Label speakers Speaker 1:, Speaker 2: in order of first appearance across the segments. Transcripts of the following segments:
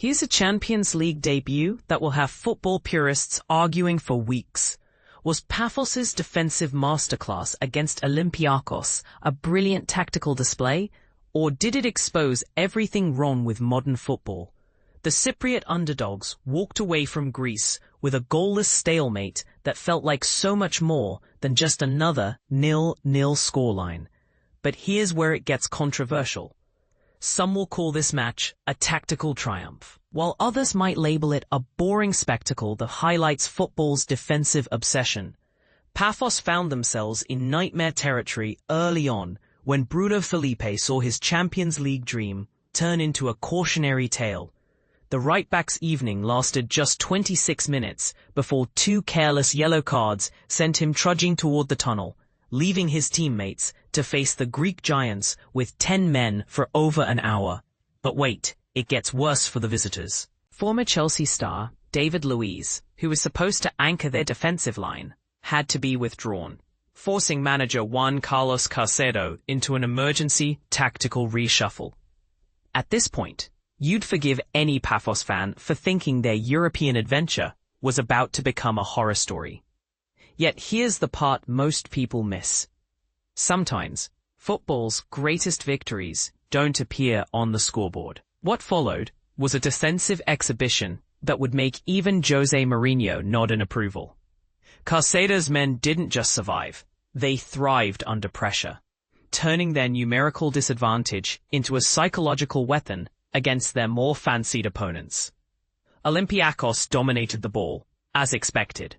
Speaker 1: Here's a Champions League debut that will have football purists arguing for weeks. Was Pafos's defensive masterclass against Olympiakos a brilliant tactical display, or did it expose everything wrong with modern football? The Cypriot underdogs walked away from Greece with a goalless stalemate that felt like so much more than just another 0-0 scoreline. But here's where it gets controversial. Some will call this match a tactical triumph, while others might label it a boring spectacle that highlights football's defensive obsession. Pafos found themselves in nightmare territory early on when Bruno Felipe saw his Champions League dream turn into a cautionary tale. The right-back's evening lasted just 26 minutes before two careless yellow cards sent him trudging toward the tunnel, leaving his teammates to face the Greek giants with 10 men for over an hour. But wait, it gets worse for the visitors. Former Chelsea star David Luiz, who was supposed to anchor their defensive line, had to be withdrawn, forcing manager Juan Carlos Caicedo into an emergency tactical reshuffle. At this point, you'd forgive any Pafos fan for thinking their European adventure was about to become a horror story. Yet here's the part most people miss. Sometimes, football's greatest victories don't appear on the scoreboard. What followed was a defensive exhibition that would make even Jose Mourinho nod in approval. Caicedo's men didn't just survive, they thrived under pressure, turning their numerical disadvantage into a psychological weapon against their more fancied opponents. Olympiakos dominated the ball, as expected.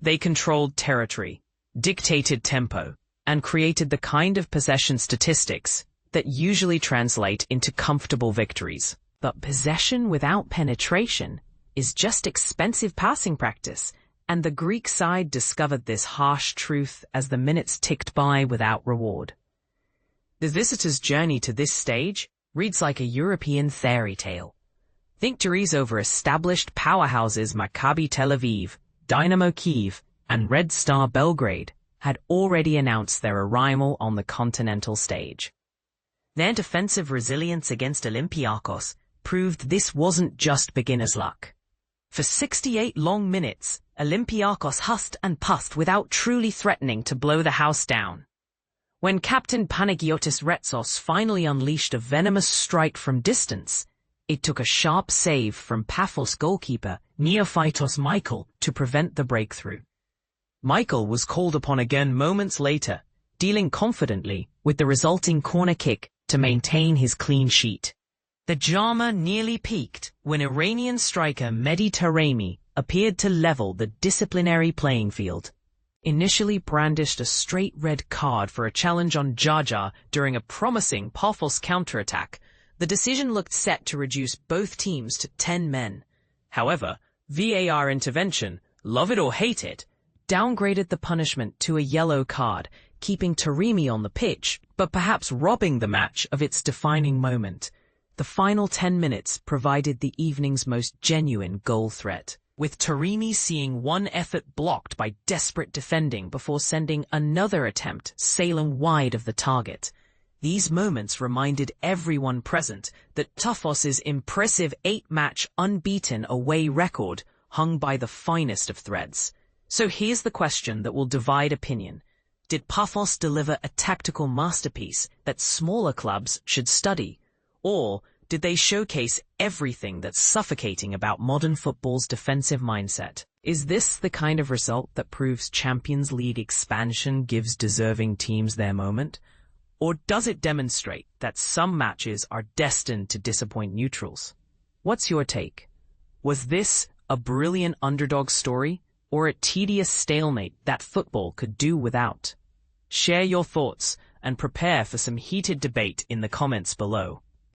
Speaker 1: They controlled territory, dictated tempo, and created the kind of possession statistics that usually translate into comfortable victories. But possession without penetration is just expensive passing practice, and the Greek side discovered this harsh truth as the minutes ticked by without reward. The visitors' journey to this stage reads like a European fairy tale. Victories over established powerhouses Maccabi Tel-Aviv, Dynamo Kyiv, and Red Star Belgrade had already announced their arrival on the continental stage. Their defensive resilience against Olympiakos proved this wasn't just beginner's luck. For 68 long minutes, Olympiakos huffed and puffed without truly threatening to blow the house down. When captain Panagiotis Retsos finally unleashed a venomous strike from distance, it took a sharp save from Pafos goalkeeper Neofytos Michael to prevent the breakthrough. Michael was called upon again moments later, dealing confidently with the resulting corner kick to maintain his clean sheet. The drama nearly peaked when Iranian striker Mehdi Taremi appeared to level the disciplinary playing field. Initially brandished a straight red card for a challenge on Jaja during a promising Pafos counterattack, the decision looked set to reduce both teams to 10 men. However, VAR intervention, love it or hate it, downgraded the punishment to a yellow card, keeping Taremi on the pitch, but perhaps robbing the match of its defining moment. The final 10 minutes provided the evening's most genuine goal threat, with Taremi seeing one effort blocked by desperate defending before sending another attempt sailing wide of the target. These moments reminded everyone present that Pafos's impressive 8-match unbeaten away record hung by the finest of threads. So here's the question that will divide opinion. Did Pafos deliver a tactical masterpiece that smaller clubs should study? Or did they showcase everything that's suffocating about modern football's defensive mindset? Is this the kind of result that proves Champions League expansion gives deserving teams their moment? Or does it demonstrate that some matches are destined to disappoint neutrals? What's your take? Was this a brilliant underdog story, or a tedious stalemate that football could do without? Share your thoughts and prepare for some heated debate in the comments below.